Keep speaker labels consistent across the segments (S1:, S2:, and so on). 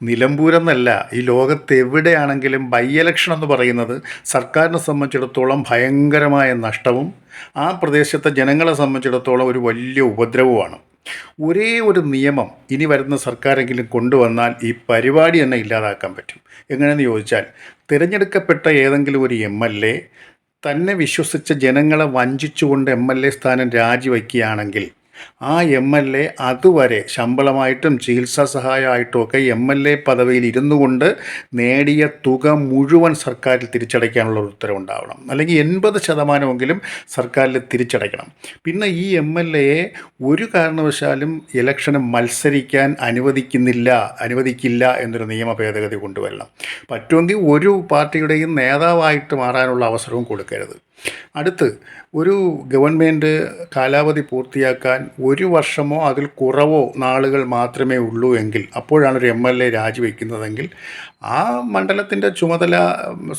S1: നിലമ്പൂരെന്നല്ല, ഈ ലോകത്ത് എവിടെയാണെങ്കിലും ബൈ ഇലക്ഷൻ എന്ന് പറയുന്നത് സർക്കാരിനെ സംബന്ധിച്ചിടത്തോളം ഭയങ്കരമായ നഷ്ടവും ആ പ്രദേശത്തെ ജനങ്ങളെ സംബന്ധിച്ചിടത്തോളം ഒരു വലിയ ഉപദ്രവവുമാണ്. ഒരേ ഒരു നിയമം ഇനി വരുന്ന സർക്കാരെങ്കിലും കൊണ്ടുവന്നാൽ ഈ പരിപാടി തന്നെ ഇല്ലാതാക്കാൻ പറ്റും. എങ്ങനെയെന്ന് ചോദിച്ചാൽ, തിരഞ്ഞെടുക്കപ്പെട്ട ഏതെങ്കിലും ഒരു MLA തന്നെ വിശ്വസിച്ച ജനങ്ങളെ വഞ്ചിച്ചുകൊണ്ട് MLA സ്ഥാനം രാജിവെക്കുകയാണെങ്കിൽ ആ MLA അതുവരെ ശമ്പളമായിട്ടും ചികിത്സാ സഹായമായിട്ടും ഒക്കെ MLA പദവിയിൽ ഇരുന്നു കൊണ്ട് നേടിയ തുക മുഴുവൻ സർക്കാരിൽ തിരിച്ചടയ്ക്കാനുള്ള ഒരു ഉത്തരവുണ്ടാവണം. അല്ലെങ്കിൽ 80% സർക്കാരിൽ തിരിച്ചടയ്ക്കണം. പിന്നെ ഈ MLAയെ ഒരു കാരണവശാലും ഇലക്ഷന് മത്സരിക്കാൻ അനുവദിക്കില്ല എന്നൊരു നിയമ ഭേദഗതി കൊണ്ടുവരണം. പറ്റുമെങ്കിൽ ഒരു പാർട്ടിയുടെയും നേതാവായിട്ട് മാറാനുള്ള അവസരവും കൊടുക്കരുത്. അടുത്ത്, ഒരു ഗവൺമെൻറ് കാലാവധി പൂർത്തിയാക്കാൻ 1 വർഷമോ അതിൽ കുറവോ നാളുകൾ മാത്രമേ ഉള്ളൂ എങ്കിൽ അപ്പോഴാണ് ഒരു MLA രാജിവെക്കുന്നതെങ്കിൽ ആ മണ്ഡലത്തിൻ്റെ ചുമതല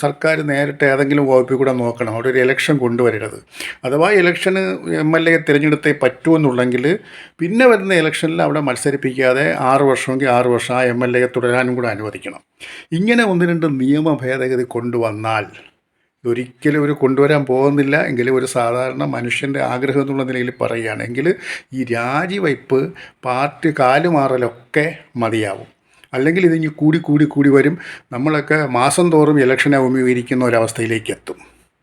S1: സർക്കാർ നേരിട്ട് ഏതെങ്കിലും വകുപ്പിൽ കൂടെ നോക്കണം. അവിടെ ഒരു ഇലക്ഷൻ കൊണ്ടുവരരുത്. അഥവാ ഇലക്ഷന് MLA തിരഞ്ഞെടുത്തേ പറ്റുമെന്നുണ്ടെങ്കിൽ പിന്നെ വരുന്ന ഇലക്ഷനിൽ അവിടെ മത്സരിപ്പിക്കാതെ 6 വർഷമെങ്കിൽ 6 വർഷം ആ MLA തുടരാനും കൂടെ അനുവദിക്കണം. ഇങ്ങനെ 1-2 നിയമ ഭേദഗതി കൊണ്ടുവന്നാൽ ഒരിക്കലും ഒരു കൊണ്ടുവരാൻ പോകുന്നില്ല എങ്കിലും ഒരു സാധാരണ മനുഷ്യൻ്റെ ആഗ്രഹം എന്നുള്ള നിലയിൽ പറയുകയാണെങ്കിൽ ഈ രാജിവയ്പ്പ് പാർട്ടി കാലുമാറലൊക്കെ മതിയാവും. അല്ലെങ്കിൽ ഇതിങ്ങ് കൂടി വരും. നമ്മളൊക്കെ മാസം തോറും ഇലക്ഷനെ അഭിമുഖീകരിക്കുന്ന ഒരവസ്ഥയിലേക്ക് എത്തും.